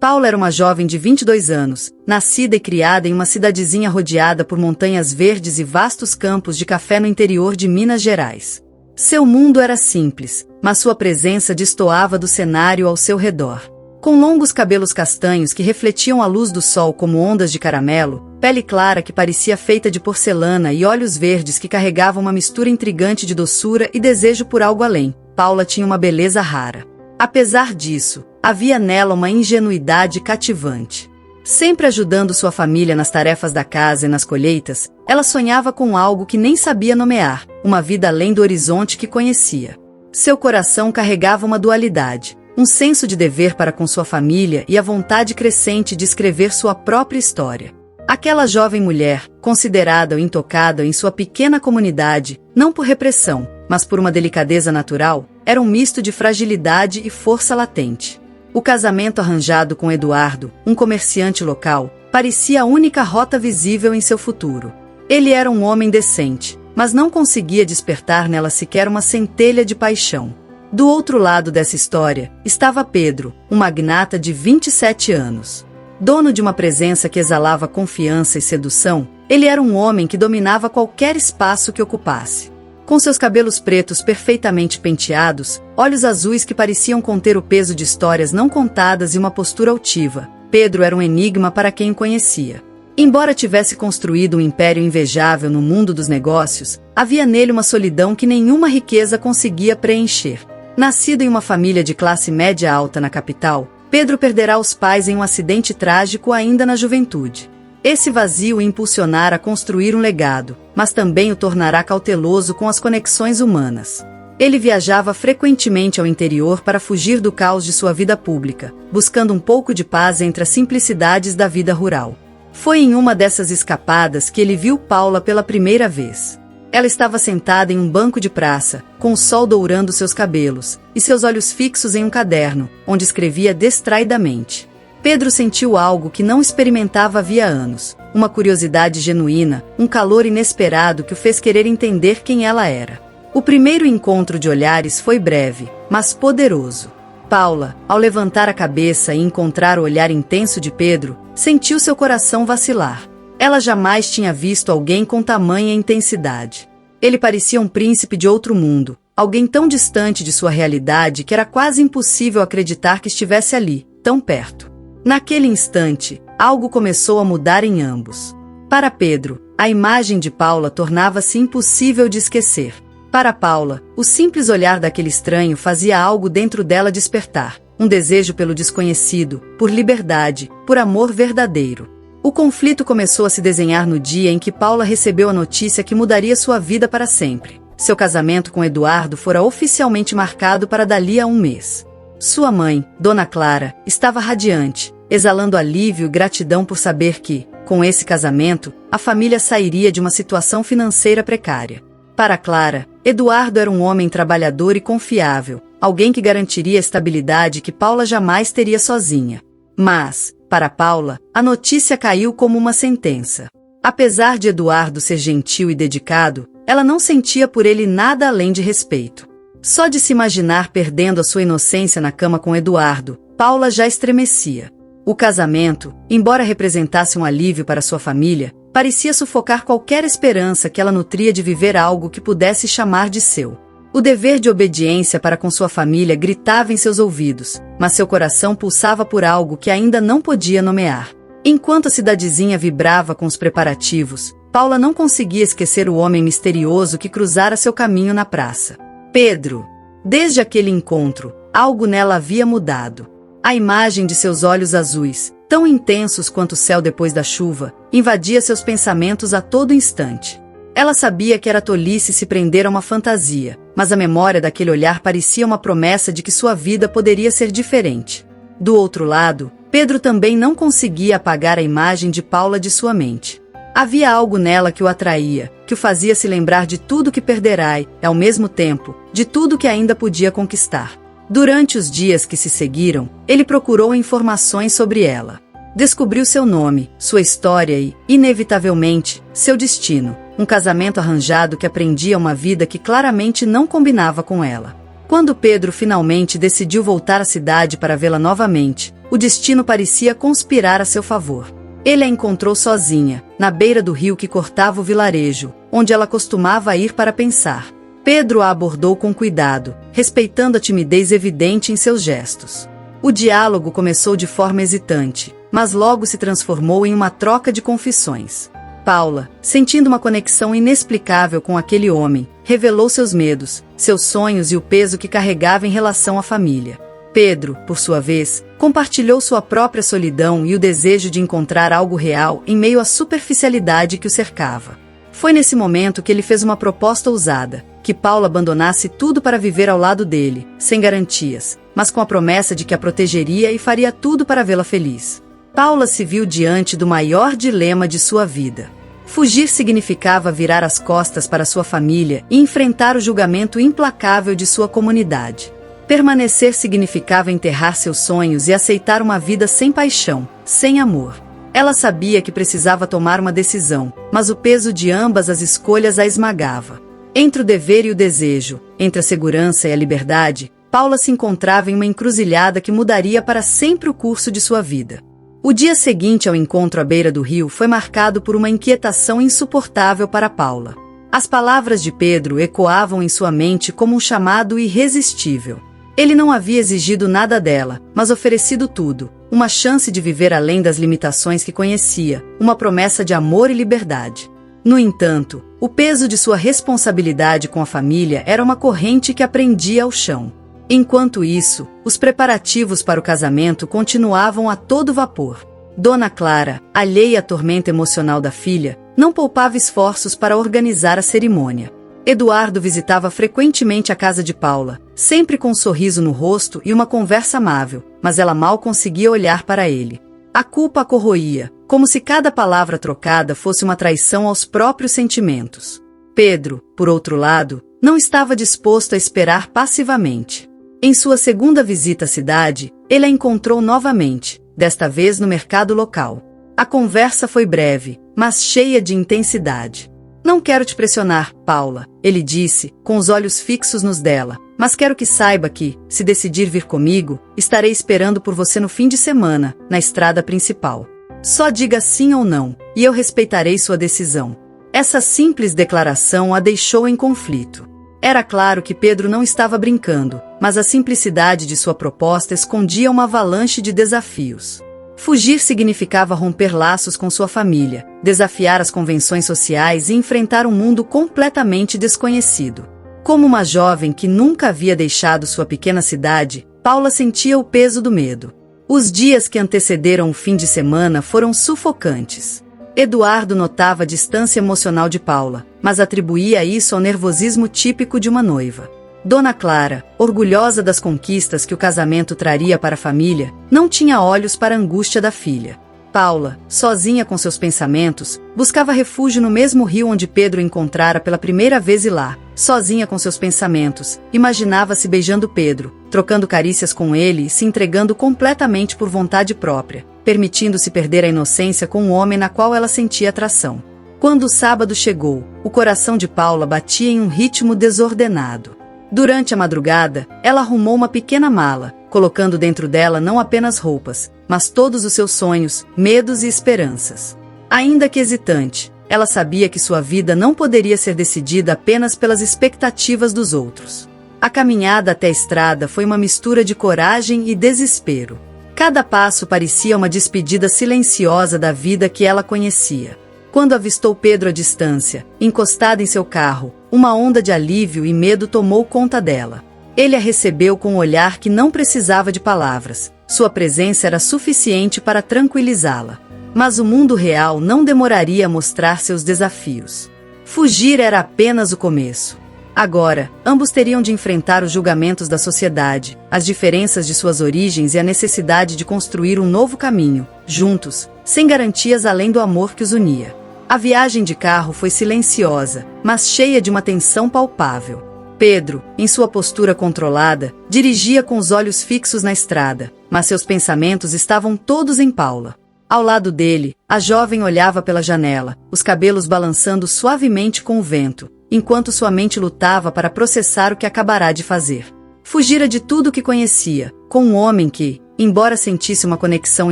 Paula era uma jovem de 22 anos, nascida e criada em uma cidadezinha rodeada por montanhas verdes e vastos campos de café no interior de Minas Gerais. Seu mundo era simples, mas sua presença destoava do cenário ao seu redor. Com longos cabelos castanhos que refletiam a luz do sol como ondas de caramelo, pele clara que parecia feita de porcelana e olhos verdes que carregavam uma mistura intrigante de doçura e desejo por algo além, Paula tinha uma beleza rara. Apesar disso, havia nela uma ingenuidade cativante. Sempre ajudando sua família nas tarefas da casa e nas colheitas, ela sonhava com algo que nem sabia nomear, uma vida além do horizonte que conhecia. Seu coração carregava uma dualidade, um senso de dever para com sua família e a vontade crescente de escrever sua própria história. Aquela jovem mulher, considerada ou intocada em sua pequena comunidade, não por repressão, mas por uma delicadeza natural, era um misto de fragilidade e força latente. O casamento arranjado com Eduardo, um comerciante local, parecia a única rota visível em seu futuro. Ele era um homem decente, mas não conseguia despertar nela sequer uma centelha de paixão. Do outro lado dessa história, estava Pedro, um magnata de 27 anos. Dono de uma presença que exalava confiança e sedução, ele era um homem que dominava qualquer espaço que ocupasse. Com seus cabelos pretos perfeitamente penteados, olhos azuis que pareciam conter o peso de histórias não contadas e uma postura altiva, Pedro era um enigma para quem o conhecia. Embora tivesse construído um império invejável no mundo dos negócios, havia nele uma solidão que nenhuma riqueza conseguia preencher. Nascido em uma família de classe média alta na capital, Pedro perderá os pais em um acidente trágico ainda na juventude. Esse vazio o impulsionará a construir um legado, mas também o tornará cauteloso com as conexões humanas. Ele viajava frequentemente ao interior para fugir do caos de sua vida pública, buscando um pouco de paz entre as simplicidades da vida rural. Foi em uma dessas escapadas que ele viu Paula pela primeira vez. Ela estava sentada em um banco de praça, com o sol dourando seus cabelos, e seus olhos fixos em um caderno, onde escrevia distraidamente. Pedro sentiu algo que não experimentava havia anos, uma curiosidade genuína, um calor inesperado que o fez querer entender quem ela era. O primeiro encontro de olhares foi breve, mas poderoso. Paula, ao levantar a cabeça e encontrar o olhar intenso de Pedro, sentiu seu coração vacilar. Ela jamais tinha visto alguém com tamanha intensidade. Ele parecia um príncipe de outro mundo, alguém tão distante de sua realidade que era quase impossível acreditar que estivesse ali, tão perto. Naquele instante, algo começou a mudar em ambos. Para Pedro, a imagem de Paula tornava-se impossível de esquecer. Para Paula, o simples olhar daquele estranho fazia algo dentro dela despertar, um desejo pelo desconhecido, por liberdade, por amor verdadeiro. O conflito começou a se desenhar no dia em que Paula recebeu a notícia que mudaria sua vida para sempre. Seu casamento com Eduardo fora oficialmente marcado para dali a um mês. Sua mãe, Dona Clara, estava radiante, exalando alívio e gratidão por saber que, com esse casamento, a família sairia de uma situação financeira precária. Para Clara, Eduardo era um homem trabalhador e confiável, alguém que garantiria a estabilidade que Paula jamais teria sozinha. Mas, para Paula, a notícia caiu como uma sentença. Apesar de Eduardo ser gentil e dedicado, ela não sentia por ele nada além de respeito. Só de se imaginar perdendo a sua inocência na cama com Eduardo, Paula já estremecia. O casamento, embora representasse um alívio para sua família, parecia sufocar qualquer esperança que ela nutria de viver algo que pudesse chamar de seu. O dever de obediência para com sua família gritava em seus ouvidos, mas seu coração pulsava por algo que ainda não podia nomear. Enquanto a cidadezinha vibrava com os preparativos, Paula não conseguia esquecer o homem misterioso que cruzara seu caminho na praça. Pedro. Desde aquele encontro, algo nela havia mudado. A imagem de seus olhos azuis, tão intensos quanto o céu depois da chuva, invadia seus pensamentos a todo instante. Ela sabia que era tolice se prender a uma fantasia, mas a memória daquele olhar parecia uma promessa de que sua vida poderia ser diferente. Do outro lado, Pedro também não conseguia apagar a imagem de Paula de sua mente. Havia algo nela que o atraía, que o fazia se lembrar de tudo que perderá e, ao mesmo tempo, de tudo que ainda podia conquistar. Durante os dias que se seguiram, ele procurou informações sobre ela. Descobriu seu nome, sua história e, inevitavelmente, seu destino, um casamento arranjado que aprendia uma vida que claramente não combinava com ela. Quando Pedro finalmente decidiu voltar à cidade para vê-la novamente, o destino parecia conspirar a seu favor. Ele a encontrou sozinha, na beira do rio que cortava o vilarejo, onde ela costumava ir para pensar. Pedro a abordou com cuidado, respeitando a timidez evidente em seus gestos. O diálogo começou de forma hesitante, mas logo se transformou em uma troca de confissões. Paula, sentindo uma conexão inexplicável com aquele homem, revelou seus medos, seus sonhos e o peso que carregava em relação à família. Pedro, por sua vez, compartilhou sua própria solidão e o desejo de encontrar algo real em meio à superficialidade que o cercava. Foi nesse momento que ele fez uma proposta ousada, que Paula abandonasse tudo para viver ao lado dele, sem garantias, mas com a promessa de que a protegeria e faria tudo para vê-la feliz. Paula se viu diante do maior dilema de sua vida. Fugir significava virar as costas para sua família e enfrentar o julgamento implacável de sua comunidade. Permanecer significava enterrar seus sonhos e aceitar uma vida sem paixão, sem amor. Ela sabia que precisava tomar uma decisão, mas o peso de ambas as escolhas a esmagava. Entre o dever e o desejo, entre a segurança e a liberdade, Paula se encontrava em uma encruzilhada que mudaria para sempre o curso de sua vida. O dia seguinte ao encontro à beira do rio foi marcado por uma inquietação insuportável para Paula. As palavras de Pedro ecoavam em sua mente como um chamado irresistível. Ele não havia exigido nada dela, mas oferecido tudo, uma chance de viver além das limitações que conhecia, uma promessa de amor e liberdade. No entanto, o peso de sua responsabilidade com a família era uma corrente que a prendia ao chão. Enquanto isso, os preparativos para o casamento continuavam a todo vapor. Dona Clara, alheia à tormenta emocional da filha, não poupava esforços para organizar a cerimônia. Eduardo visitava frequentemente a casa de Paula, sempre com um sorriso no rosto e uma conversa amável, mas ela mal conseguia olhar para ele. A culpa a corroía, como se cada palavra trocada fosse uma traição aos próprios sentimentos. Pedro, por outro lado, não estava disposto a esperar passivamente. Em sua segunda visita à cidade, ele a encontrou novamente, desta vez no mercado local. A conversa foi breve, mas cheia de intensidade. Não quero te pressionar, Paula, ele disse, com os olhos fixos nos dela, mas quero que saiba que, se decidir vir comigo, estarei esperando por você no fim de semana, na estrada principal. Só diga sim ou não, e eu respeitarei sua decisão. Essa simples declaração a deixou em conflito. Era claro que Pedro não estava brincando, mas a simplicidade de sua proposta escondia uma avalanche de desafios. Fugir significava romper laços com sua família, desafiar as convenções sociais e enfrentar um mundo completamente desconhecido. Como uma jovem que nunca havia deixado sua pequena cidade, Paula sentia o peso do medo. Os dias que antecederam o fim de semana foram sufocantes. Eduardo notava a distância emocional de Paula, mas atribuía isso ao nervosismo típico de uma noiva. Dona Clara, orgulhosa das conquistas que o casamento traria para a família, não tinha olhos para a angústia da filha. Paula, sozinha com seus pensamentos, buscava refúgio no mesmo rio onde Pedro encontrara pela primeira vez e lá, sozinha com seus pensamentos, imaginava-se beijando Pedro, trocando carícias com ele e se entregando completamente por vontade própria, permitindo-se perder a inocência com um homem na qual ela sentia atração. Quando o sábado chegou, o coração de Paula batia em um ritmo desordenado. Durante a madrugada, ela arrumou uma pequena mala, colocando dentro dela não apenas roupas, mas todos os seus sonhos, medos e esperanças. Ainda que hesitante, ela sabia que sua vida não poderia ser decidida apenas pelas expectativas dos outros. A caminhada até a estrada foi uma mistura de coragem e desespero. Cada passo parecia uma despedida silenciosa da vida que ela conhecia. Quando avistou Pedro à distância, encostada em seu carro, uma onda de alívio e medo tomou conta dela. Ele a recebeu com um olhar que não precisava de palavras. Sua presença era suficiente para tranquilizá-la. Mas o mundo real não demoraria a mostrar seus desafios. Fugir era apenas o começo. Agora, ambos teriam de enfrentar os julgamentos da sociedade, as diferenças de suas origens e a necessidade de construir um novo caminho, juntos, sem garantias além do amor que os unia. A viagem de carro foi silenciosa, mas cheia de uma tensão palpável. Pedro, em sua postura controlada, dirigia com os olhos fixos na estrada, mas seus pensamentos estavam todos em Paula. Ao lado dele, a jovem olhava pela janela, os cabelos balançando suavemente com o vento, enquanto sua mente lutava para processar o que acabará de fazer. Fugira de tudo o que conhecia, com um homem que, embora sentisse uma conexão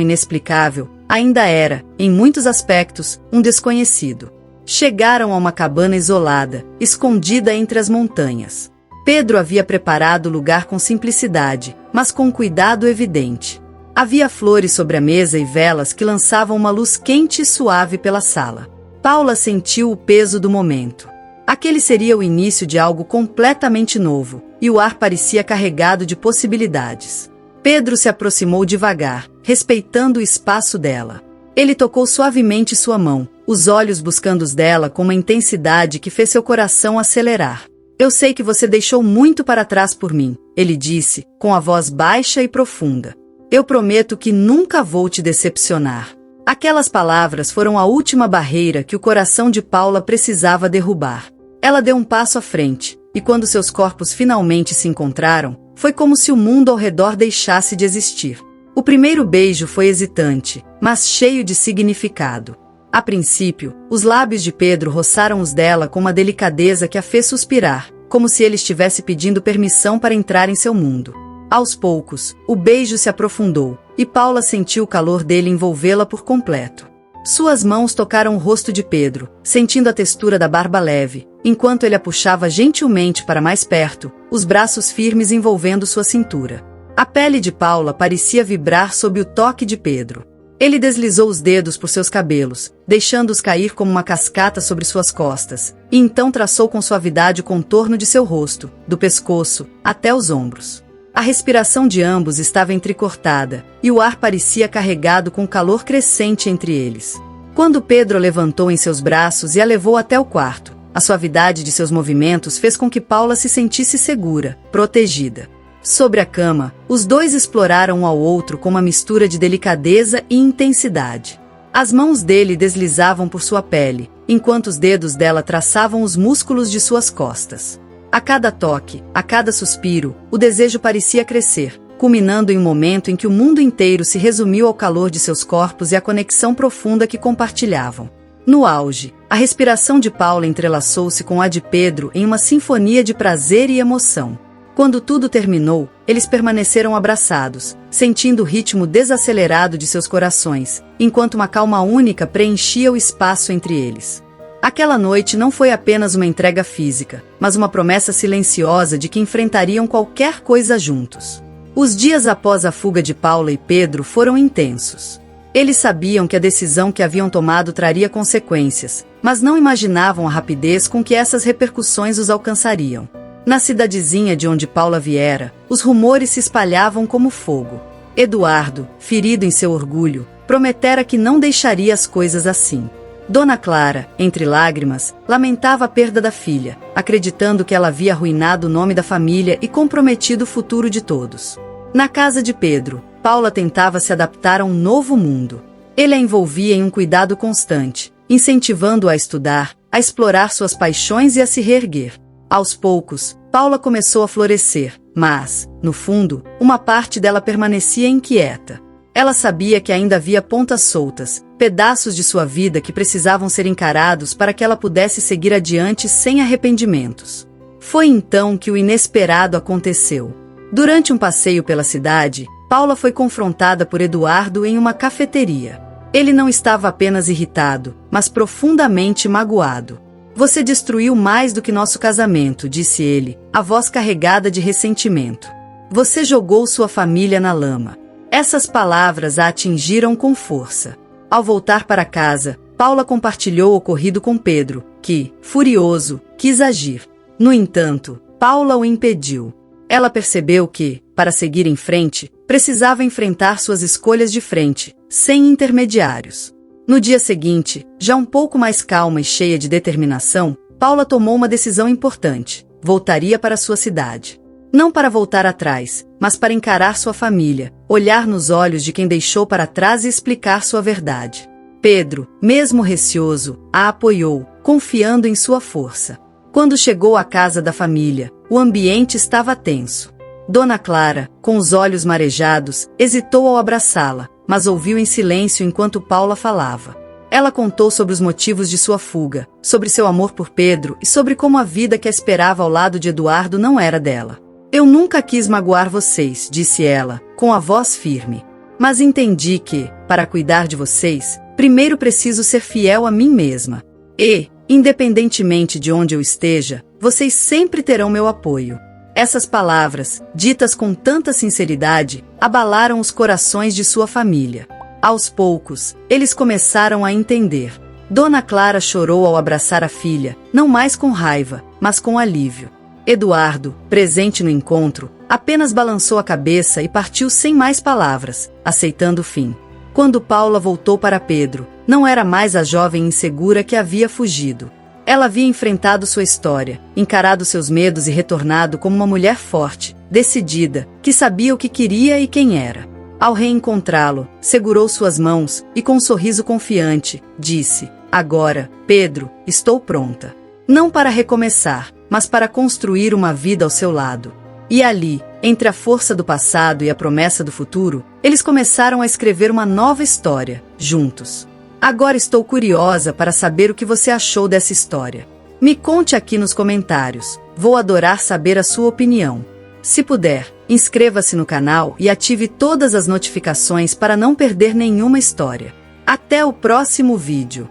inexplicável, ainda era, em muitos aspectos, um desconhecido. Chegaram a uma cabana isolada, escondida entre as montanhas. Pedro havia preparado o lugar com simplicidade, mas com cuidado evidente. Havia flores sobre a mesa e velas que lançavam uma luz quente e suave pela sala. Paula sentiu o peso do momento. Aquele seria o início de algo completamente novo, e o ar parecia carregado de possibilidades. Pedro se aproximou devagar, respeitando o espaço dela. Ele tocou suavemente sua mão, os olhos buscando os dela com uma intensidade que fez seu coração acelerar. Eu sei que você deixou muito para trás por mim, ele disse, com a voz baixa e profunda. Eu prometo que nunca vou te decepcionar. Aquelas palavras foram a última barreira que o coração de Paula precisava derrubar. Ela deu um passo à frente, e quando seus corpos finalmente se encontraram, foi como se o mundo ao redor deixasse de existir. O primeiro beijo foi hesitante, mas cheio de significado. A princípio, os lábios de Pedro roçaram os dela com uma delicadeza que a fez suspirar, como se ele estivesse pedindo permissão para entrar em seu mundo. Aos poucos, o beijo se aprofundou, e Paula sentiu o calor dele envolvê-la por completo. Suas mãos tocaram o rosto de Pedro, sentindo a textura da barba leve, enquanto ele a puxava gentilmente para mais perto, os braços firmes envolvendo sua cintura. A pele de Paula parecia vibrar sob o toque de Pedro. Ele deslizou os dedos por seus cabelos, deixando-os cair como uma cascata sobre suas costas, e então traçou com suavidade o contorno de seu rosto, do pescoço, até os ombros. A respiração de ambos estava entrecortada, e o ar parecia carregado com calor crescente entre eles. Quando Pedro a levantou em seus braços e a levou até o quarto, a suavidade de seus movimentos fez com que Paula se sentisse segura, protegida. Sobre a cama, os dois exploraram um ao outro com uma mistura de delicadeza e intensidade. As mãos dele deslizavam por sua pele, enquanto os dedos dela traçavam os músculos de suas costas. A cada toque, a cada suspiro, o desejo parecia crescer, culminando em um momento em que o mundo inteiro se resumiu ao calor de seus corpos e à conexão profunda que compartilhavam. No auge, a respiração de Paula entrelaçou-se com a de Pedro em uma sinfonia de prazer e emoção. Quando tudo terminou, eles permaneceram abraçados, sentindo o ritmo desacelerado de seus corações, enquanto uma calma única preenchia o espaço entre eles. Aquela noite não foi apenas uma entrega física, mas uma promessa silenciosa de que enfrentariam qualquer coisa juntos. Os dias após a fuga de Paula e Pedro foram intensos. Eles sabiam que a decisão que haviam tomado traria consequências, mas não imaginavam a rapidez com que essas repercussões os alcançariam. Na cidadezinha de onde Paula viera, os rumores se espalhavam como fogo. Eduardo, ferido em seu orgulho, prometera que não deixaria as coisas assim. Dona Clara, entre lágrimas, lamentava a perda da filha, acreditando que ela havia arruinado o nome da família e comprometido o futuro de todos. Na casa de Pedro, Paula tentava se adaptar a um novo mundo. Ele a envolvia em um cuidado constante, incentivando-a a estudar, a explorar suas paixões e a se reerguer. Aos poucos, Paula começou a florescer, mas, no fundo, uma parte dela permanecia inquieta. Ela sabia que ainda havia pontas soltas, pedaços de sua vida que precisavam ser encarados para que ela pudesse seguir adiante sem arrependimentos. Foi então que o inesperado aconteceu. Durante um passeio pela cidade, Paula foi confrontada por Eduardo em uma cafeteria. Ele não estava apenas irritado, mas profundamente magoado. Você destruiu mais do que nosso casamento, disse ele, a voz carregada de ressentimento. Você jogou sua família na lama. Essas palavras a atingiram com força. Ao voltar para casa, Paula compartilhou o ocorrido com Pedro, que, furioso, quis agir. No entanto, Paula o impediu. Ela percebeu que, para seguir em frente, precisava enfrentar suas escolhas de frente, sem intermediários. No dia seguinte, já um pouco mais calma e cheia de determinação, Paula tomou uma decisão importante. Voltaria para sua cidade. Não para voltar atrás, mas para encarar sua família, olhar nos olhos de quem deixou para trás e explicar sua verdade. Pedro, mesmo receoso, a apoiou, confiando em sua força. Quando chegou à casa da família, o ambiente estava tenso. Dona Clara, com os olhos marejados, hesitou ao abraçá-la, mas ouviu em silêncio enquanto Paula falava. Ela contou sobre os motivos de sua fuga, sobre seu amor por Pedro e sobre como a vida que a esperava ao lado de Eduardo não era dela. Eu nunca quis magoar vocês, disse ela, com a voz firme. Mas entendi que, para cuidar de vocês, primeiro preciso ser fiel a mim mesma. E, independentemente de onde eu esteja, vocês sempre terão meu apoio. Essas palavras, ditas com tanta sinceridade, abalaram os corações de sua família. Aos poucos, eles começaram a entender. Dona Clara chorou ao abraçar a filha, não mais com raiva, mas com alívio. Eduardo, presente no encontro, apenas balançou a cabeça e partiu sem mais palavras, aceitando o fim. Quando Paula voltou para Pedro, não era mais a jovem insegura que havia fugido. Ela havia enfrentado sua história, encarado seus medos e retornado como uma mulher forte, decidida, que sabia o que queria e quem era. Ao reencontrá-lo, segurou suas mãos e, com um sorriso confiante, disse: "Agora, Pedro, estou pronta. Não para recomeçar, mas para construir uma vida ao seu lado." E ali, entre a força do passado e a promessa do futuro, eles começaram a escrever uma nova história, juntos. Agora estou curiosa para saber o que você achou dessa história. Me conte aqui nos comentários, vou adorar saber a sua opinião. Se puder, inscreva-se no canal e ative todas as notificações para não perder nenhuma história. Até o próximo vídeo!